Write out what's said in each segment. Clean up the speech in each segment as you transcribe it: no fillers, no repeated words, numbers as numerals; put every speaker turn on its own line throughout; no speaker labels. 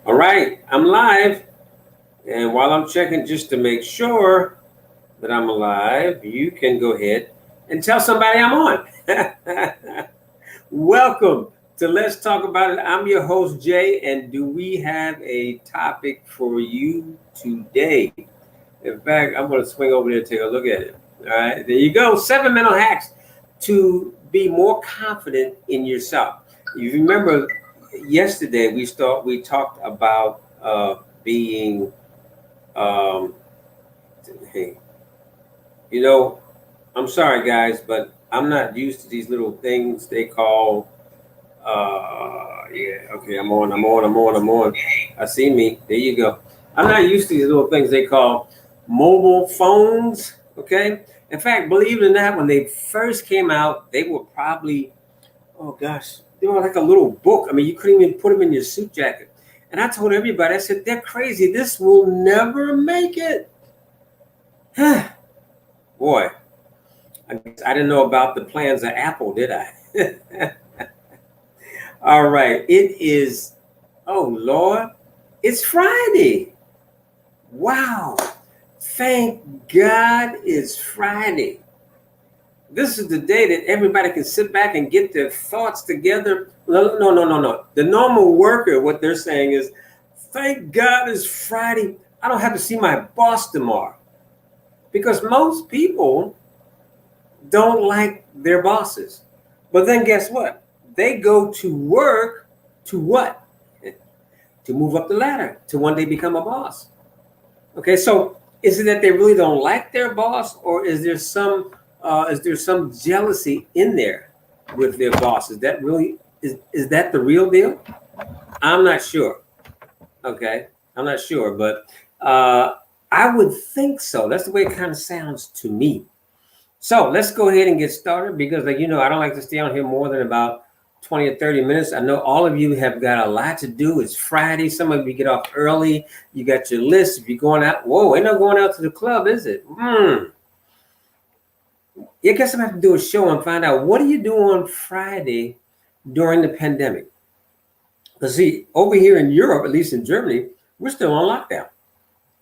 All right, I'm live. And while I'm checking just to make sure that I'm alive, you can go ahead and tell somebody I'm on. Welcome to Let's Talk About It. I'm your host, Jay, and do we have a topic for you today? In fact, I'm going to swing over there and take a look at it. All right, there you go. 7 mental hacks to be more confident in yourself. You remember yesterday we talked about being hey, I'm sorry guys, but I'm not used to these little things they call yeah, okay, I'm on. I see me. There you go. I'm not used to these little things they call mobile phones. Okay. In fact, believe it or not, when they first came out, they were probably, oh gosh, they were like a little book. I mean, you couldn't even put them in your suit jacket. And I told everybody, I said, they're crazy. This will never make it. Boy, I didn't know about the plans of Apple, did I? All right. It is, oh Lord, it's Friday. Wow. Thank God it's Friday. This is the day that everybody can sit back and get their thoughts together. No. The normal worker, what they're saying is, thank God it's Friday. I don't have to see my boss tomorrow. Because most people don't like their bosses. But then guess what? They go to work to what? To move up the ladder, to one day become a boss. Okay, so is it that they really don't like their boss, or is there some jealousy in there with their boss? Is that really is that the real deal? I'm not sure. Okay, I'm not sure, but I would think so. That's the way it kind of sounds to me. So let's go ahead and get started because, I don't like to stay on here more than about 20 or 30 minutes. I know all of you have got a lot to do. It's Friday. Some of you get off early. You got your list. If you're going out, whoa, ain't no going out to the club, is it? Yeah, I guess I'm going to have to do a show and find out what do you do on Friday during the pandemic. Because see, over here in Europe, at least in Germany, we're still on lockdown.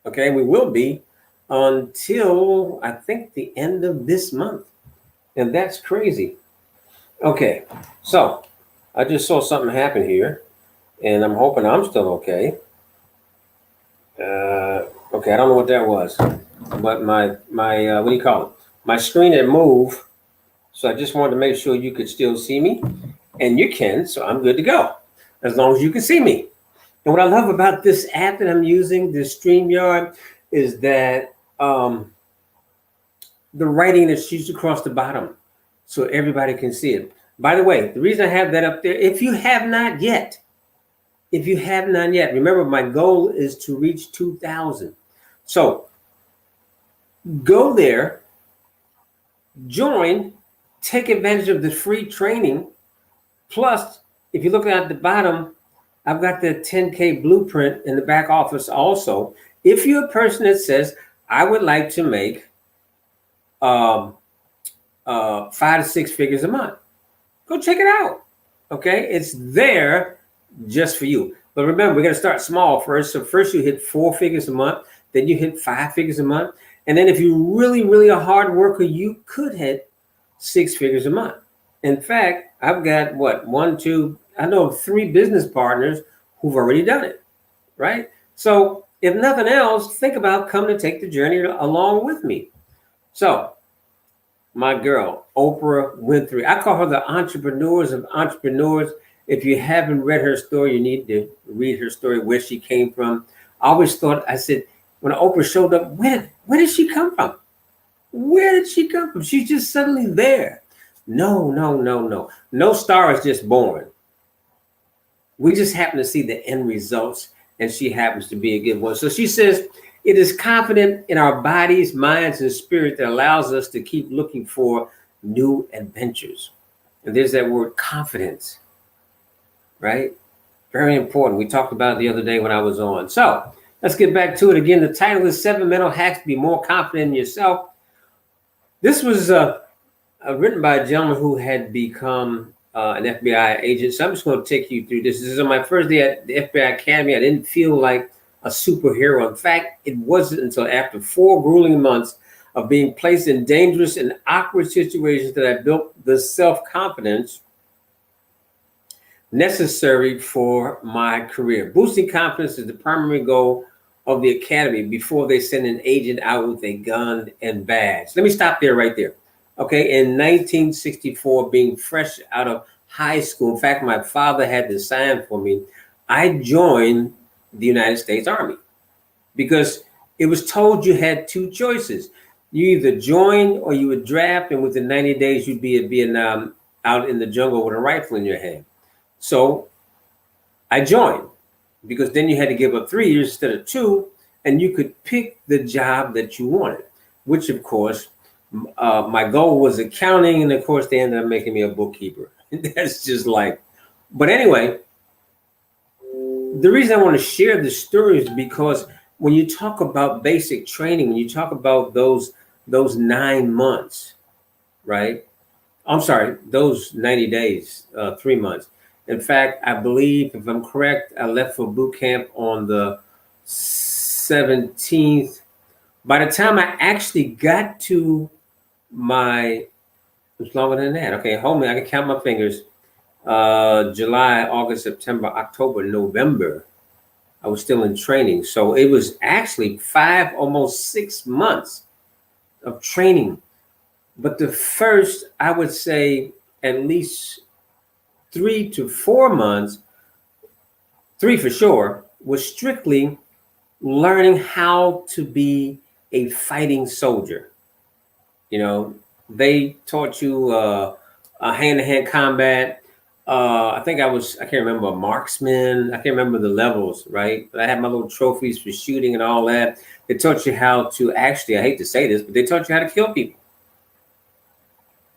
Okay, we will be until I think the end of this month. And that's crazy. Okay, so I just saw something happen here, and I'm hoping I'm still okay. Okay, I don't know what that was, but my what do you call it? My screen had moved, so I just wanted to make sure you could still see me, and you can, so I'm good to go, as long as you can see me. And what I love about this app that I'm using, this StreamYard, is that the writing is used across the bottom, so everybody can see it. By the way, the reason I have that up there, if you have not yet, remember my goal is to reach 2,000. So go there, join, take advantage of the free training. Plus, if you look at the bottom, I've got the 10K blueprint in the back office also. If you're a person that says, I would like to make 5 to 6 figures a month, go check it out. Okay, it's there just for you. But remember, we're going to start small first. So first you hit 4 figures a month, then you hit 5 figures a month. And then if you're really, really a hard worker, you could hit 6 figures a month. In fact, I've got I know 3 business partners who've already done it, right? So if nothing else, think about coming to take the journey along with me. So my girl, Oprah Winfrey, I call her the entrepreneurs of entrepreneurs. If you haven't read her story, you need to read her story, where she came from. I said, when Oprah showed up, where did she come from? Where did she come from? She's just suddenly there. No. No star is just born. We just happen to see the end results, and she happens to be a good one. So she says, it is confident in our bodies, minds, and spirit that allows us to keep looking for new adventures. And there's that word confidence, right? Very important. We talked about it the other day when I was on. So let's get back to it again. The title is 7 Mental Hacks to Be More Confident in Yourself. This was written by a gentleman who had become an FBI agent. So I'm just going to take you through this. This is on my first day at the FBI Academy. I didn't feel like a superhero. In fact, it wasn't until after 4 grueling months of being placed in dangerous and awkward situations that I built the self-confidence necessary for my career. Boosting confidence is the primary goal of the Academy before they send an agent out with a gun and badge. Let me stop there right there. Okay, in 1964, being fresh out of high school, in fact, my father had to sign for me, I joined the United States Army because it was told you had 2 choices. You either join or you would draft, and within 90 days, you'd be at Vietnam out in the jungle with a rifle in your hand. So I joined because then you had to give up 3 years instead of 2, and you could pick the job that you wanted, which of course, my goal was accounting, and of course they ended up making me a bookkeeper. That's just like, but anyway, the reason I want to share this story is because when you talk about basic training, when you talk about those 9 months, right? I'm sorry, those 90 days, 3 months. In fact, I believe, if I'm correct, I left for boot camp on the 17th. By the time I actually got to it's longer than that. Okay, hold me, I can count my fingers. July, August, September, October, November, I was still in training. So it was actually 5, almost 6 months of training. But the first, I would say, at least 3 to 4 months, 3 for sure, was strictly learning how to be a fighting soldier. You know, they taught you hand-to-hand combat. I can't remember, a marksman. I can't remember the levels, right? But I had my little trophies for shooting and all that. They taught you how to actually, I hate to say this, but they taught you how to kill people.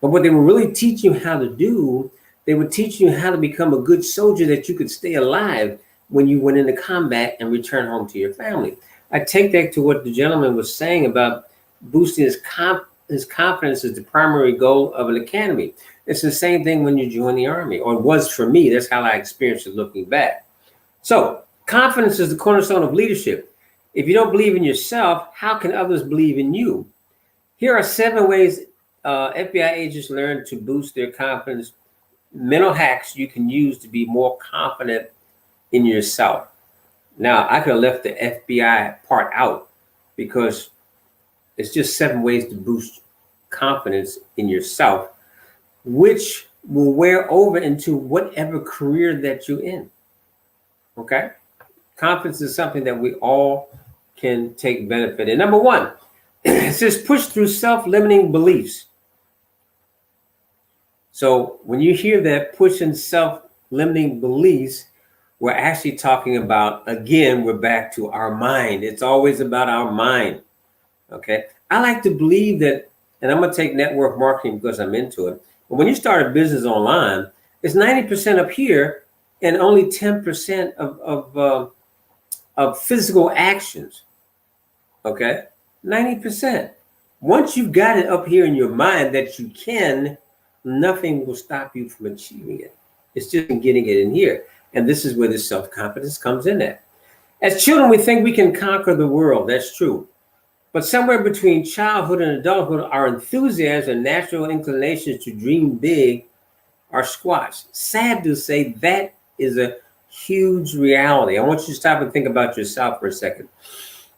But what they were really teaching you how to do, they would teach you how to become a good soldier that you could stay alive when you went into combat and return home to your family. I take that to what the gentleman was saying about boosting his confidence is the primary goal of an academy. It's the same thing when you join the Army, or it was for me. That's how I experienced it looking back. So confidence is the cornerstone of leadership. If you don't believe in yourself, how can others believe in you? Here are 7 ways FBI agents learn to boost their confidence, mental hacks you can use to be more confident in yourself. Now, I could have left the FBI part out because it's just 7 ways to boost confidence in yourself, which will wear over into whatever career that you're in. Okay? Confidence is something that we all can take benefit in. Number 1, it says push through self-limiting beliefs. So when you hear that, pushing self-limiting beliefs, we're actually talking about, again, we're back to our mind. It's always about our mind. Okay. I like to believe that, and I'm going to take network marketing because I'm into it. But when you start a business online, it's 90% up here and only 10% of physical actions. Okay. 90%. Once you've got it up here in your mind that you can, nothing will stop you from achieving it. It's just getting it in here. And this is where the self-confidence comes in at. As children, we think we can conquer the world. That's true. But somewhere between childhood and adulthood, our enthusiasm and natural inclinations to dream big are squashed. Sad to say, that is a huge reality. I want you to stop and think about yourself for a second.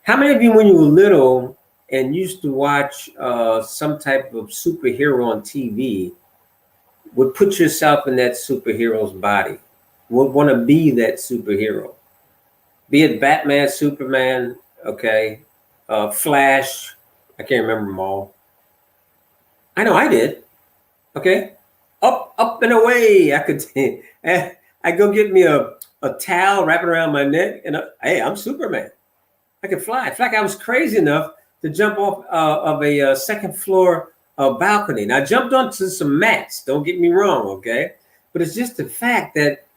How many of you, when you were little and used to watch some type of superhero on TV, would put yourself in that superhero's body, would want to be that superhero? Be it Batman, Superman, okay, Flash, I can't remember them all. I know I did, okay? Up and away, I could, I go get me a towel, wrap it around my neck, and hey, I'm Superman. I could fly. In fact, I was crazy enough to jump off of a second floor balcony. Now, I jumped onto some mats, don't get me wrong, okay? But it's just the fact that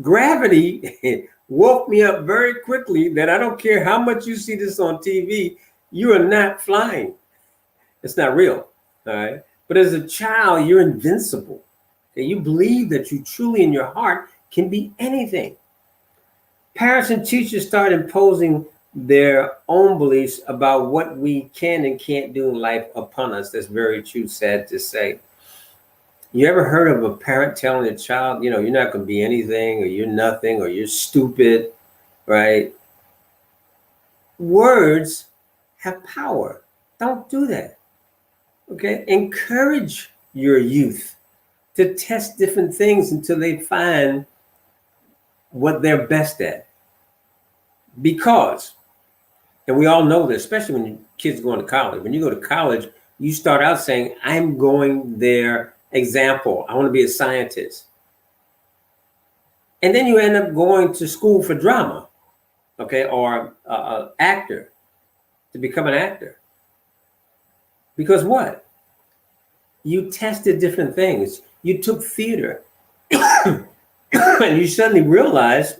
gravity woke me up very quickly that I don't care how much you see this on TV, you are not flying. It's not real, all right? But as a child, you're invincible. Okay? You believe that you truly in your heart can be anything. Parents and teachers start imposing their own beliefs about what we can and can't do in life upon us. That's very true, sad to say. You ever heard of a parent telling a child, you're not going to be anything, or you're nothing, or you're stupid, right? Words have power. Don't do that. Okay? Encourage your youth to test different things until they find what they're best at. Because, and we all know this, especially when kids go to college. When you go to college, you start out saying, I'm going there, example, I want to be a scientist. And then you end up going to school for drama, okay, or actor, to become an actor. Because what? You tested different things. You took theater. And you suddenly realized,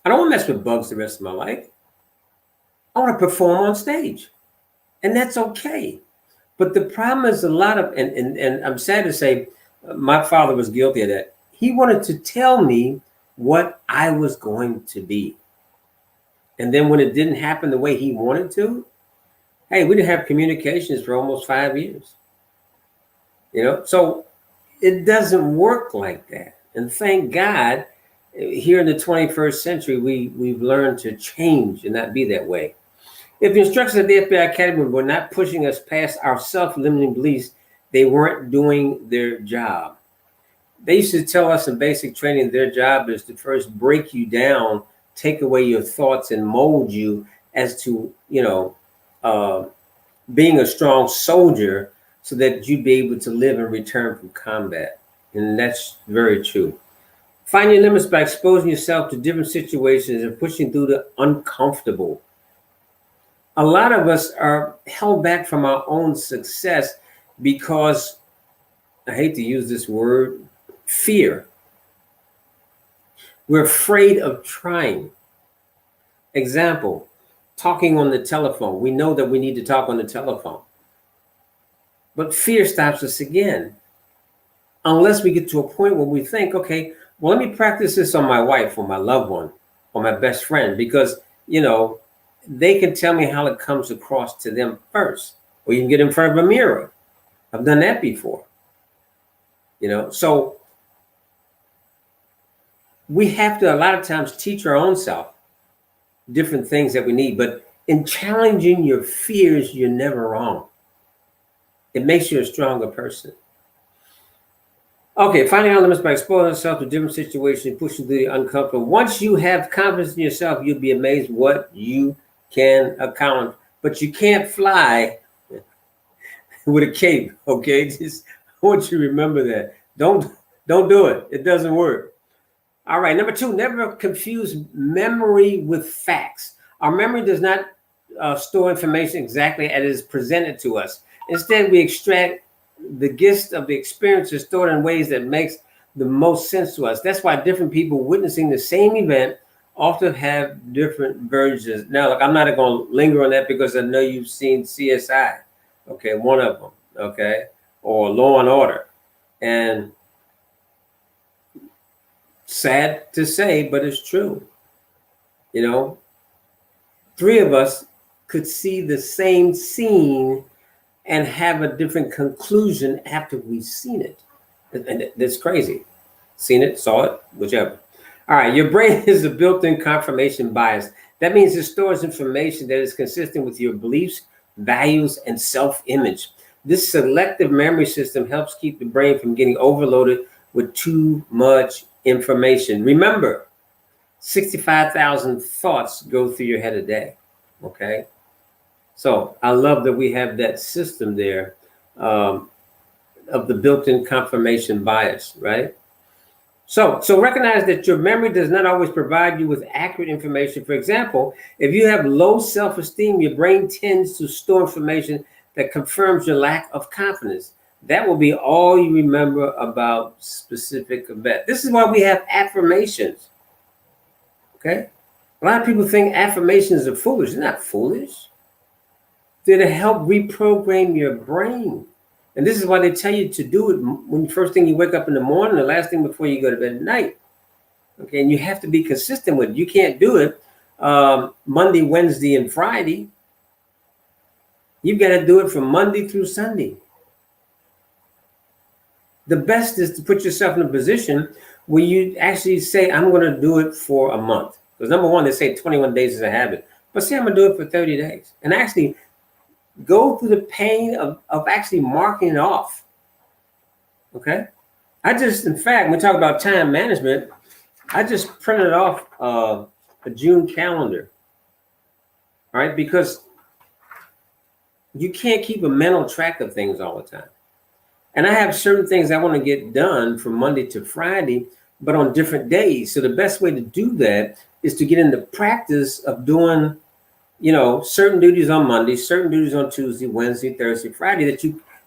I don't want to mess with bugs the rest of my life. I want to perform on stage. And that's okay. But the problem is a lot of, and I'm sad to say, my father was guilty of that. He wanted to tell me what I was going to be. And then when it didn't happen the way he wanted to, hey, we didn't have communications for almost 5 years. So it doesn't work like that. And thank God, here in the 21st century, we've learned to change and not be that way. If the instructors at the FBI Academy were not pushing us past our self-limiting beliefs, they weren't doing their job. They used to tell us in basic training, their job is to first break you down, take away your thoughts, and mold you as to, being a strong soldier so that you'd be able to live and return from combat. And that's very true. Find your limits by exposing yourself to different situations and pushing through the uncomfortable. A lot of us are held back from our own success because, I hate to use this word, fear. We're afraid of trying. Example, talking on the telephone. We know that we need to talk on the telephone. But fear stops us again. Unless we get to a point where we think, okay, well, let me practice this on my wife or my loved one or my best friend, because, they can tell me how it comes across to them first. Or you can get in front of a mirror. I've done that before. So we have to, a lot of times, teach our own self different things that we need. But in challenging your fears, you're never wrong. It makes you a stronger person. Okay, finding out limits by exposing yourself to different situations, pushing through the uncomfortable. Once you have confidence in yourself, you'll be amazed what you can accomplish. But you can't fly with a cape, okay? Just, I want you to remember that. Don't do it. It doesn't work. All right, number 2, never confuse memory with facts. Our memory does not store information exactly as it is presented to us. Instead, we extract the gist of the experiences stored in ways that makes the most sense to us. That's why different people witnessing the same event often have different versions. Now, look, I'm not going to linger on that because I know you've seen CSI, okay, one of them, okay, or Law and Order. And sad to say, but it's true. 3 of us could see the same scene and have a different conclusion after we've seen it. And that's crazy. Seen it, saw it, whichever. All right, your brain is a built-in confirmation bias. That means it stores information that is consistent with your beliefs, values, and self-image. This selective memory system helps keep the brain from getting overloaded with too much information. Remember, 65,000 thoughts go through your head a day, okay? So I love that we have that system there of the built-in confirmation bias, right? So recognize that your memory does not always provide you with accurate information. For example, if you have low self-esteem, your brain tends to store information that confirms your lack of confidence. That will be all you remember about specific event. This is why we have affirmations, okay? A lot of people think affirmations are foolish. They're not foolish. They're to help reprogram your brain. And this is why they tell you to do it when first thing you wake up in the morning, the last thing before you go to bed at night. Okay, and you have to be consistent with it. You can't do it Monday, Wednesday, and Friday. You've got to do it from Monday through Sunday. The best is to put yourself in a position where you actually say, I'm going to do it for a month. Because number one, they say 21 days is a habit. But say I'm going to do it for 30 days. And actually go through the pain of actually marking it off. Okay? in fact, when we talk about time management, I just printed off a June calendar. All right? Because you can't keep a mental track of things all the time. And I have certain things I want to get done from Monday to Friday, but on different days. So the best way to do that is to get into practice of doing, certain duties on Monday, certain duties on Tuesday, Wednesday, Thursday, Friday,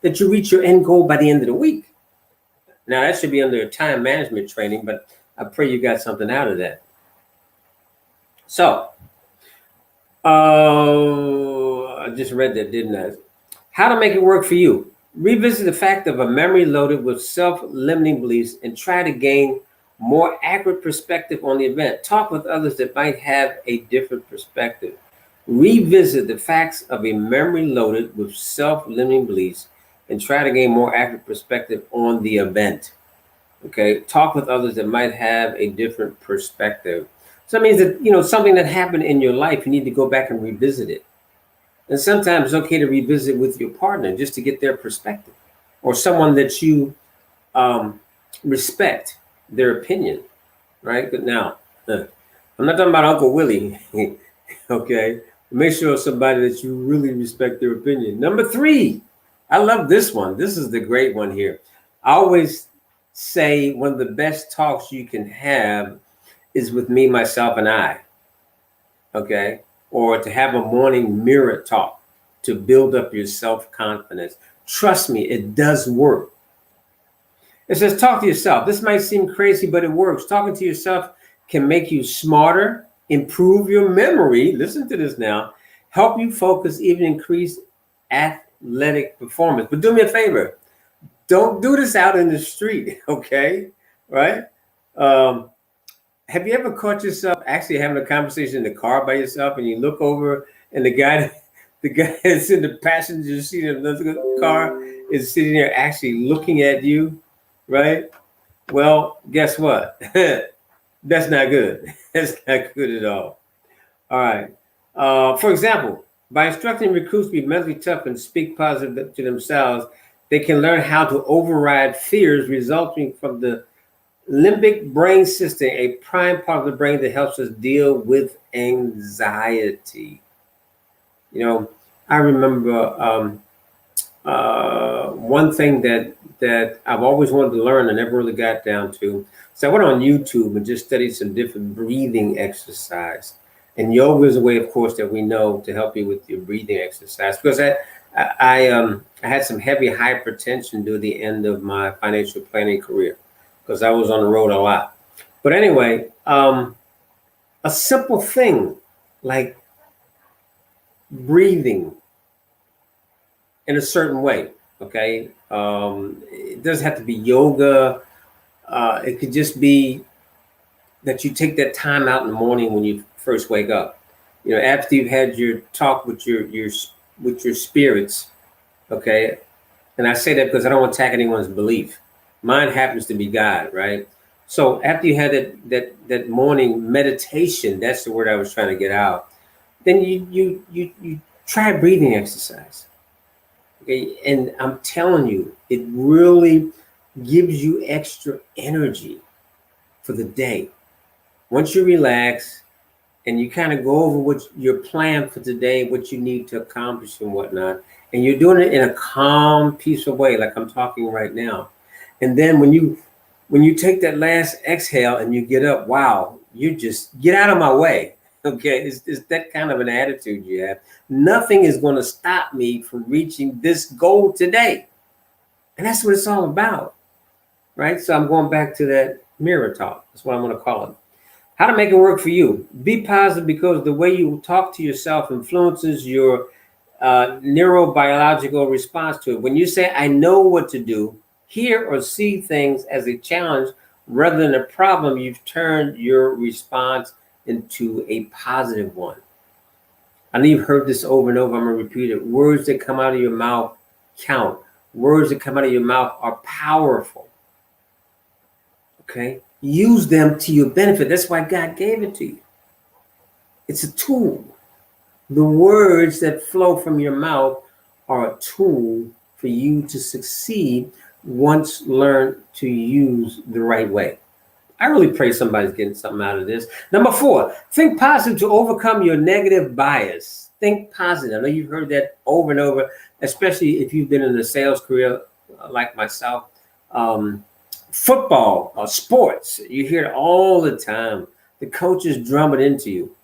that you reach your end goal by the end of the week. Now that should be under time management training, but I pray you got something out of that. So, I just read that, didn't I? How to make it work for you. Revisit the fact of a memory loaded with self-limiting beliefs and try to gain more accurate perspective on the event. Talk with others that might have a different perspective. Revisit the facts of a memory loaded with self-limiting beliefs and try to gain more accurate perspective on the event. Okay, talk with others that might have a different perspective. So that means that, something that happened in your life, you need to go back and revisit it. And sometimes it's okay to revisit with your partner just to get their perspective, or someone that you respect their opinion, right? But now, I'm not talking about Uncle Willie, okay? Make sure it's somebody that you really respect their opinion. Number 3, I love this one. This is the great one here. I always say one of the best talks you can have is with me, myself, and I, okay? Or to have a morning mirror talk to build up your self-confidence. Trust me, it does work. It says, talk to yourself. This might seem crazy, but it works. Talking to yourself can make you smarter, improve your memory. Listen to this now. Help you focus, even increase athletic performance. But do me a favor. Don't do this out in the street, okay? Right? Have you ever caught yourself actually having a conversation in the car by yourself, and you look over and the guy that's in the passenger seat of another car is sitting there actually looking at you, right? Well, guess what? That's not good. That's not good at all. All right. For example, by instructing recruits to be mentally tough and speak positive to themselves, they can learn how to override fears resulting from the limbic brain system, a prime part of the brain that helps us deal with anxiety. I remember one thing that I've always wanted to learn and never really got down to. So I went on YouTube and just studied some different breathing exercise. And yoga is a way, of course, that we know to help you with your breathing exercise. Because I had some heavy hypertension near the end of my financial planning career, because I was on the road a lot. But anyway, a simple thing like breathing in a certain way, okay? It doesn't have to be yoga. It could just be that you take that time out in the morning when you first wake up. After you've had your talk with your spirits, okay? And I say that because I don't want to attack anyone's belief. Mine happens to be God, right? So after you had that morning meditation, that's the word I was trying to get out. Then you try breathing exercise, okay? And I'm telling you, it really gives you extra energy for the day. Once you relax and you kind of go over what your plan for today, what you need to accomplish and whatnot, and you're doing it in a calm, peaceful way, like I'm talking right now. And then when you take that last exhale and you get up, wow, you just get out of my way. Okay, it's that kind of an attitude you have. Nothing is going to stop me from reaching this goal today. And that's what it's all about, right? So I'm going back to that mirror talk. That's what I'm going to call it. How to make it work for you. Be positive, because the way you talk to yourself influences your neurobiological response to it. When you say, I know what to do, hear or see things as a challenge rather than a problem, you've turned your response into a positive one. I know you've heard this over and over. I'm going to repeat it. Words that come out of your mouth count. Words that come out of your mouth are powerful. Okay? Use them to your benefit. That's why God gave it to you. It's a tool. The words that flow from your mouth are a tool for you to succeed once learned to use the right way. I really pray somebody's getting something out of this. Number 4, think positive to overcome your negative bias. Think positive. I know you've heard that over and over, especially if you've been in a sales career like myself. Football or sports, you hear it all the time. The coaches drum it into you,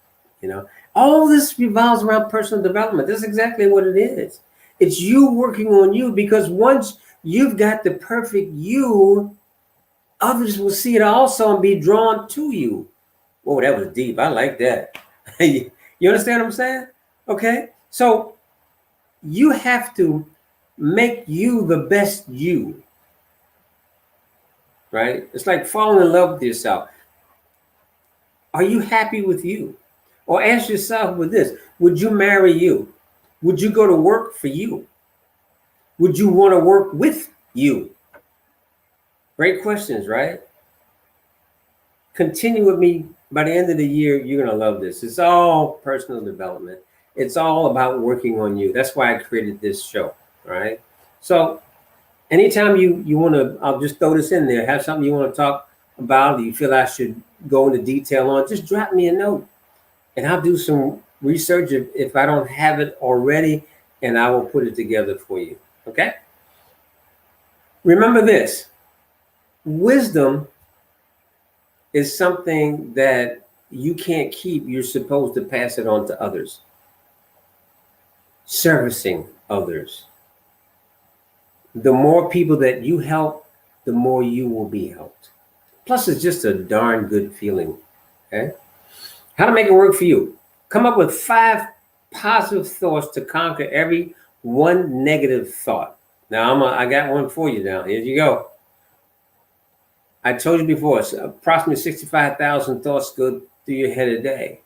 you know. All this revolves around personal development. That's exactly what it is. It's you working on you, because once you've got the perfect you, others will see it also and be drawn to you. Whoa, that was deep. I like that. You understand what I'm saying? Okay. So you have to make you the best you. Right? It's like falling in love with yourself. Are you happy with you? Or ask yourself with this: would you marry you? Would you go to work for you? Would you want to work with you? Great questions, right? Continue with me. By the end of the year, you're going to love this. It's all personal development. It's all about working on you. That's why I created this show, right? So anytime you want to, I'll just throw this in there, have something you want to talk about, you feel I should go into detail on, just drop me a note and I'll do some research if I don't have it already, and I will put it together for you, okay? Remember this: wisdom is something that you can't keep. You're supposed to pass it on to others. Servicing others. The more people that you help, the more you will be helped. Plus, it's just a darn good feeling, okay? How to make it work for you. Come up with 5 positive thoughts to conquer every one negative thought. Now, I got one for you now. Here you go. I told you before, approximately 65,000 thoughts go through your head a day.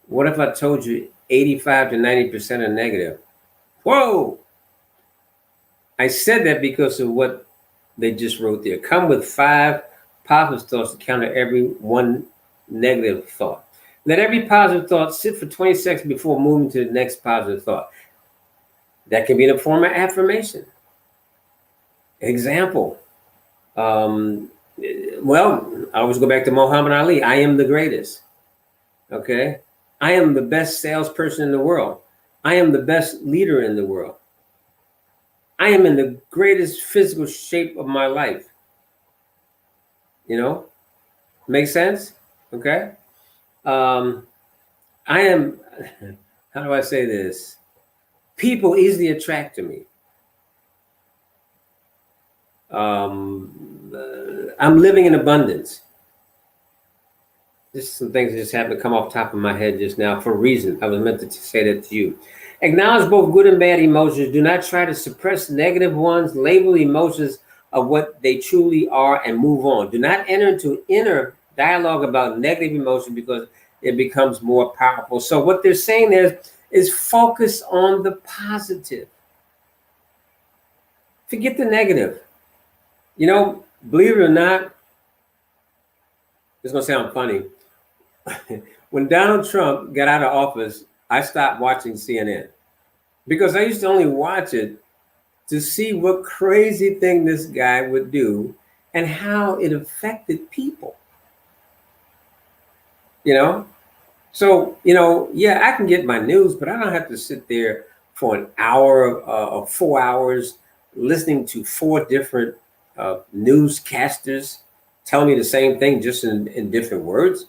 What if I told you 85 to 90% are negative? Whoa! I said that because of what they just wrote there. Come with 5 positive thoughts to counter every one negative thought. Let every positive thought sit for 20 seconds before moving to the next positive thought. That can be in a form of affirmation. Example. Well, I always go back to Muhammad Ali. I am the greatest. Okay. I am the best salesperson in the world. I am the best leader in the world. I am in the greatest physical shape of my life. You know, make sense? Okay. I am, how do I say this? People easily attract to me. I'm living in abundance. Just some things that just happened to come off the top of my head just now for a reason. I was meant to say that to you. Acknowledge both good and bad emotions. Do not try to suppress negative ones. Label emotions of what they truly are and move on. Do not enter into inner dialogue about negative emotion, because it becomes more powerful. So what they're saying there is focus on the positive. Forget the negative. You know, believe it or not, it's going to sound funny. When Donald Trump got out of office, I stopped watching CNN, because I used to only watch it to see what crazy thing this guy would do and how it affected people. You know? So, you know, yeah, I can get my news, but I don't have to sit there for an hour or 4 hours listening to 4 different newscasters telling me the same thing, just in different words,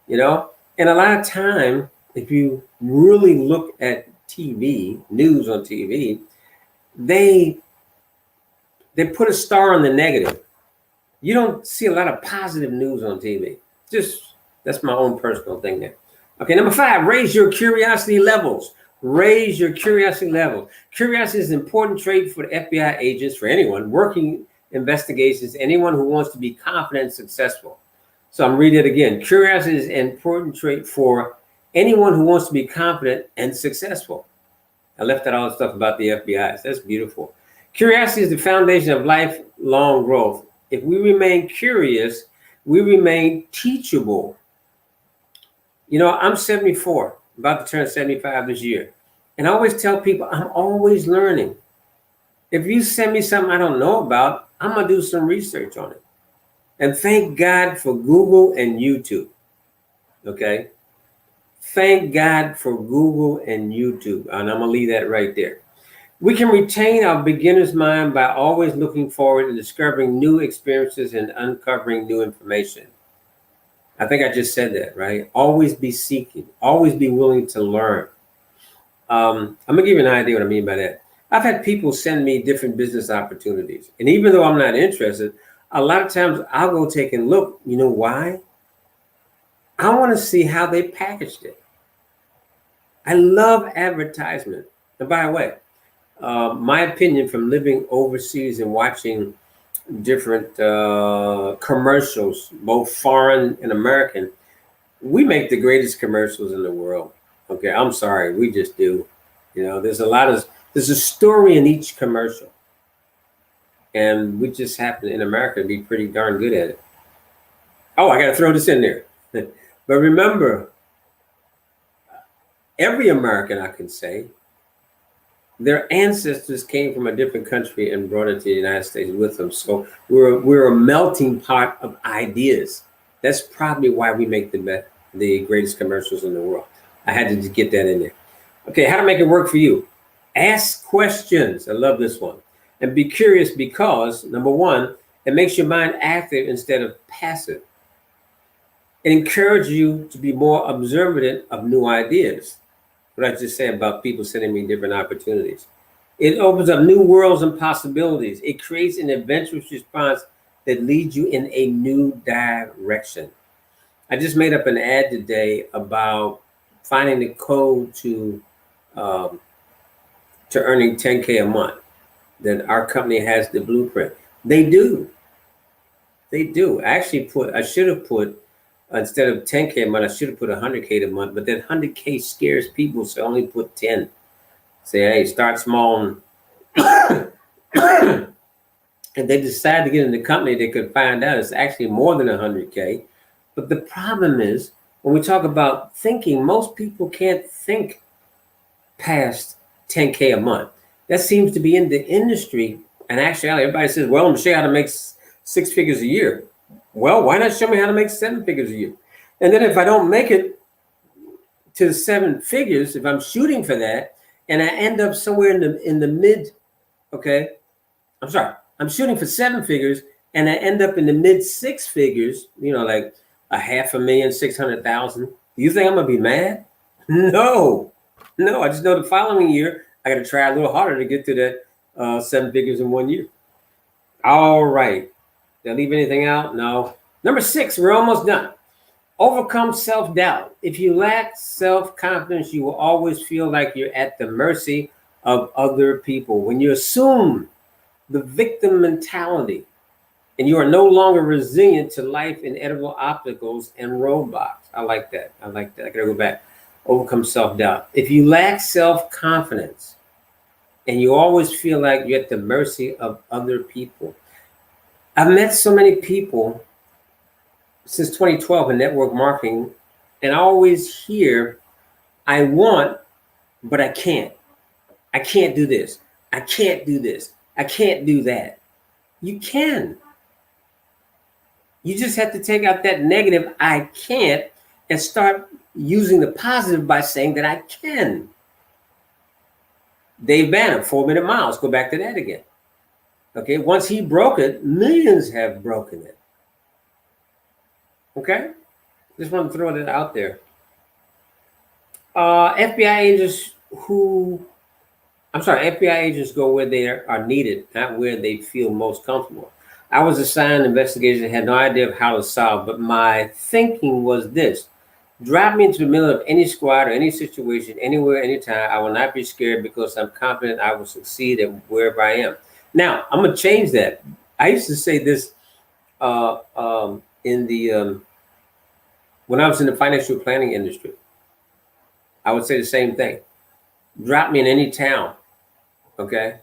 you know? And a lot of time, if you really look at TV, news on TV, they put a star on the negative. You don't see a lot of positive news on TV. Just, that's my own personal thing there. Okay, number 5, raise your curiosity levels. Raise your curiosity level. Curiosity is an important trait for the FBI agents, for anyone working investigations, anyone who wants to be confident and successful. So I'm reading it again. Curiosity is an important trait for anyone who wants to be confident and successful. I left out all the stuff about the FBI. So that's beautiful. Curiosity is the foundation of lifelong growth. If we remain curious, we remain teachable. You know, I'm 74, about to turn 75 this year. And I always tell people I'm always learning. If you send me something I don't know about, I'm going to do some research on it. And thank God for Google and YouTube. Okay? Thank God for Google and YouTube. And I'm going to leave that right there. We can retain our beginner's mind by always looking forward and discovering new experiences and uncovering new information. I think I just said that, right? Always be seeking, always be willing to learn. I'm gonna give you an idea what I mean by that. I've had people send me different business opportunities. And even though I'm not interested, a lot of times I'll go take a look. You know why? I want to see how they packaged it. I love advertisement. And by the way, my opinion from living overseas and watching different commercials, both foreign and American, we make the greatest commercials in the world. Okay, I'm sorry, we just do. You know, there's a story in each commercial. And we just happen in America to be pretty darn good at it. Oh, I got to throw this in there. But remember, every American, I can say, their ancestors came from a different country and brought it to the United States with them. So we're a melting pot of ideas. That's probably why we make the greatest commercials in the world. I had to just get that in there. Okay, how to make it work for you. Ask questions. I love this one. And be curious because, number one, it makes your mind active instead of passive. It encourages you to be more observant of new ideas. What I just said about people sending me different opportunities. It opens up new worlds and possibilities. It creates an adventurous response that leads you in a new direction. I just made up an ad today about finding the code to earning 10K a month. That our company has the blueprint. They do. They do. I should have put, instead of 10K a month, I should have put 100K a month, but that 100K scares people, so I only put 10. Say, hey, start small. And they decide to get in the company, they could find out it's actually more than 100K. But the problem is, when we talk about thinking, most people can't think past 10K a month. That seems to be in the industry. And actually, everybody says, well, I'm going to show you how to make 6 figures a year. Well, why not show me how to make 7 figures a year? And then if I don't make it to 7 figures, if I'm shooting for that, and I end up somewhere in the mid, okay, I'm sorry, I'm shooting for 7 figures, and I end up in the mid 6 figures, you know, like $500,000, 600,000. Do you think I'm gonna be mad? No, I just know the following year I got to try a little harder to get to that 7 figures in 1 year. All right. Did I leave anything out? No. Number 6, we're almost done. Overcome self-doubt. If you lack self-confidence, you will always feel like you're at the mercy of other people. When you assume the victim mentality and you are no longer resilient to life inevitable obstacles and roadblocks. I like that. I gotta go back. Overcome self-doubt. If you lack self-confidence and you always feel like you're at the mercy of other people. I've met so many people since 2012 in network marketing, and I always hear, I want, but I can't. I can't do this. I can't do this. I can't do that. You can. You just have to take out that negative, I can't, and start using the positive by saying that I can. Dave Banner, 4-minute miles. Go back to that again. Okay, once he broke it, millions have broken it. Okay, just want to throw that out there. FBI agents go where they are needed, not where they feel most comfortable. I was assigned an investigation and had no idea of how to solve, but my thinking was this: Drop me into the middle of any squad or any situation, anywhere, anytime. I will not be scared because I'm confident I will succeed at wherever I am. Now, I'm going to change that. I used to say this in the when I was in the financial planning industry. I would say the same thing. Drop me in any town, okay,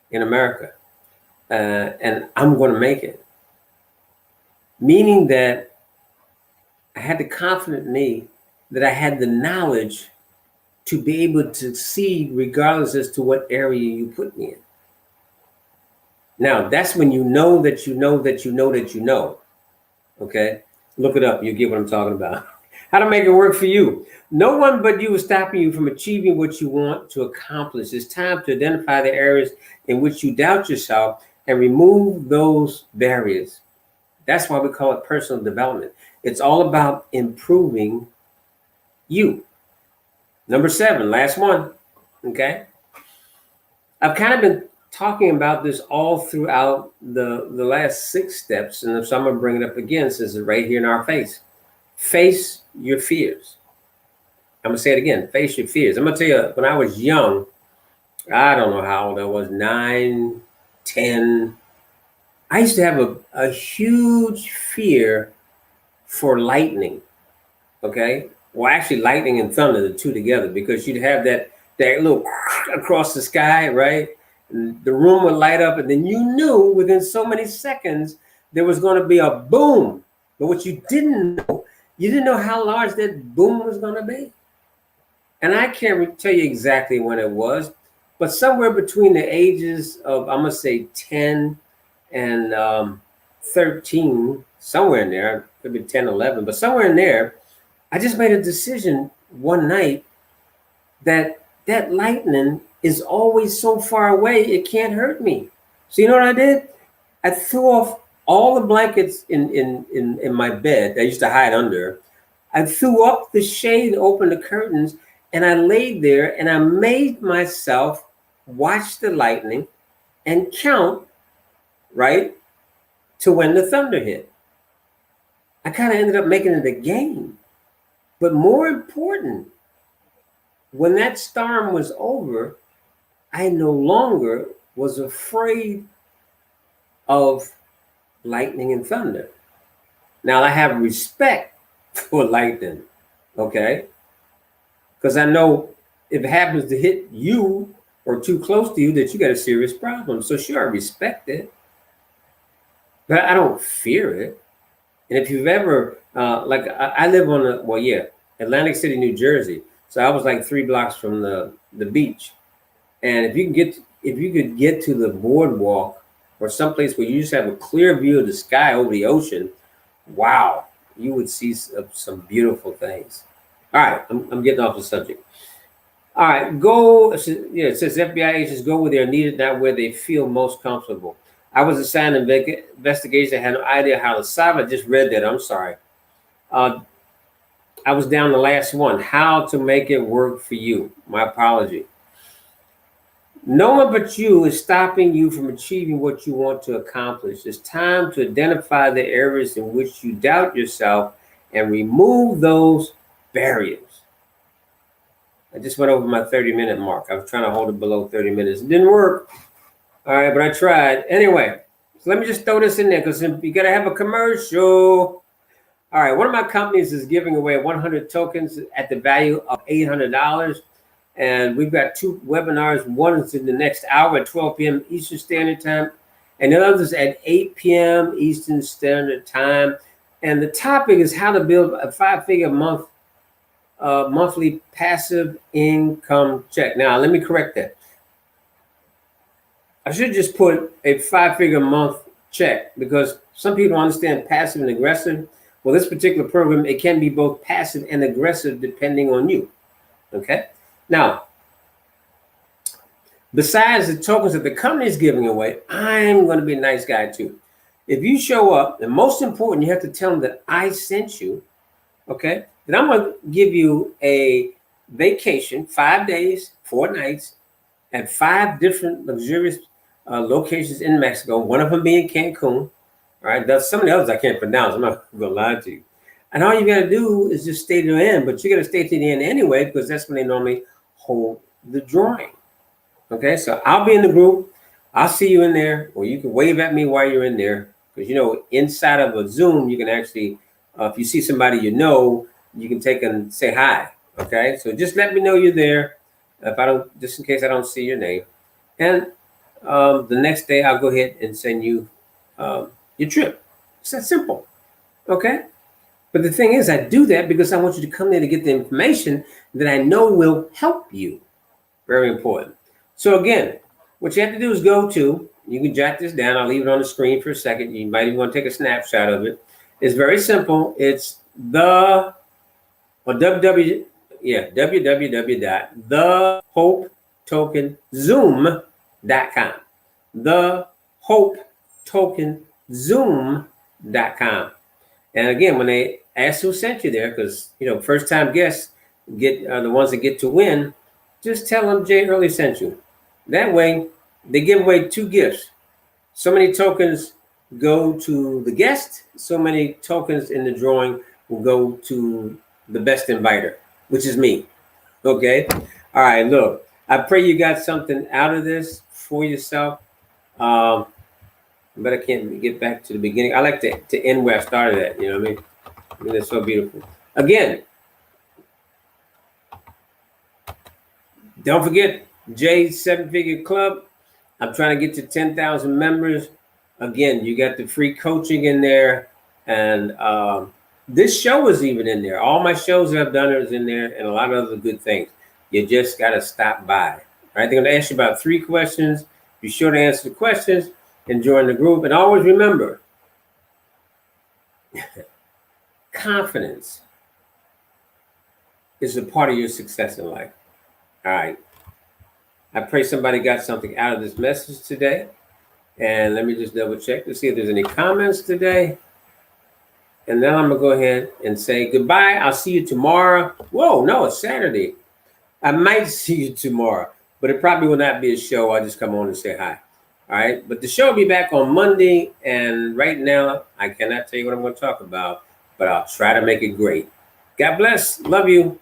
in America, and I'm going to make it. Meaning that I had the confidence in me that I had the knowledge to be able to succeed regardless as to what area you put me in. Now, that's when you know that you know that you know that you know. Okay? Look it up. You get what I'm talking about. How to make it work for you. No one but you is stopping you from achieving what you want to accomplish. It's time to identify the areas in which you doubt yourself and remove those barriers. That's why we call it personal development. It's all about improving you. Number 7, last one. Okay? I've kind of been talking about this all throughout the last 6 steps, and so I'm going to bring it up again since it's right here in our face. Face your fears. I'm going to say it again. Face your fears. I'm going to tell you, when I was young, I don't know how old I was, 9, 10, I used to have a huge fear for lightning, okay? Well, actually, lightning and thunder, the two together, because you'd have that little across the sky, right? And the room would light up, and then you knew within so many seconds there was going to be a boom. But what you didn't know, you didn't know how large that boom was going to be. And I can't tell you exactly when it was, but somewhere between the ages of, I'm going to say 10 and 13, somewhere in there, could be 10, 11, but somewhere in there, I just made a decision one night that lightning is always so far away, it can't hurt me. So you know what I did? I threw off all the blankets in my bed that I used to hide under. I threw up the shade, opened the curtains, and I laid there and I made myself watch the lightning and count, right, to when the thunder hit. I kind of ended up making it a game. But more important, when that storm was over, I no longer was afraid of lightning and thunder. Now I have respect for lightning, okay? Because I know if it happens to hit you or too close to you, that you got a serious problem. So sure, I respect it, but I don't fear it. And if you've ever, like I live on Atlantic City, New Jersey. So I was like 3 blocks from the beach. And if you could get to the boardwalk or someplace where you just have a clear view of the sky over the ocean, wow, you would see some beautiful things. All right, I'm getting off the subject. All right, it says FBI agents go where they're needed, not where they feel most comfortable. I was assigned an investigation. I had no idea how to solve it. I just read that. I'm sorry. I was down the last one. How to make it work for you. My apology. No one but you is stopping you from achieving what you want to accomplish. It's time to identify the areas in which you doubt yourself and remove those barriers. I just went over my 30-minute mark. I was trying to hold it below 30 minutes. It didn't work. All right, but I tried. Anyway, so let me just throw this in there because you got to have a commercial. All right, one of my companies is giving away 100 tokens at the value of $800. And we've got 2 webinars. One is in the next hour at 12 p.m. Eastern Standard Time, and the other is at 8 p.m. Eastern Standard Time. And the topic is how to build a 5-figure monthly passive income check. Now, let me correct that. I should just put a 5-figure month check because some people understand passive and aggressive. Well, this particular program, it can be both passive and aggressive depending on you. Okay. Now, besides the tokens that the company is giving away, I'm going to be a nice guy too. If you show up, and most important, you have to tell them that I sent you, okay? Then I'm going to give you a vacation, 5 days, 4 nights, at 5 different luxurious locations in Mexico, one of them being Cancun, all right? Some of the others I can't pronounce. I'm not going to lie to you. And all you got to do is just stay to the end, but you got to stay to the end anyway, because that's when they normally hold the drawing. Okay, so I'll be in the group. I'll see you in there, or you can wave at me while you're in there, because inside of a Zoom, you can actually, if you see somebody you can take and say hi. Okay, so just let me know you're there. If I don't, just in case I don't see your name, and the next day I'll go ahead and send you your trip. It's that simple. Okay. But the thing is, I do that because I want you to come there to get the information that I know will help you. Very important. So again, what you have to do is you can jot this down. I'll leave it on the screen for a second. You might even want to take a snapshot of it. It's very simple. It's www.thehopetokenzoom.com. Thehopetokenzoom.com. And again, when they ask who sent you there, because first time guests get the ones that get to win, just tell them Jay Early sent you. That way, they give away 2 gifts. So many tokens go to the guest. So many tokens in the drawing will go to the best inviter, which is me. Okay. All right. Look, I pray you got something out of this for yourself. But I can't get back to the beginning. I like to end where I started at. You know what I mean? I mean, it's so beautiful. Again, don't forget Jay's 7-Figure Club. I'm trying to get to 10,000 members. Again, you got the free coaching in there. And this show is even in there. All my shows that I've done is in there, and a lot of other good things. You just got to stop by. All right, they're going to ask you about 3 questions. Be sure to answer the questions and join the group. And always remember, confidence is a part of your success in life. All right. I pray somebody got something out of this message today. And let me just double check to see if there's any comments today. And then I'm going to go ahead and say goodbye. I'll see you tomorrow. Whoa, no, it's Saturday. I might see you tomorrow, but it probably will not be a show. I'll just come on and say hi. All right. But the show will be back on Monday. And right now, I cannot tell you what I'm going to talk about, but I'll try to make it great. God bless. Love you.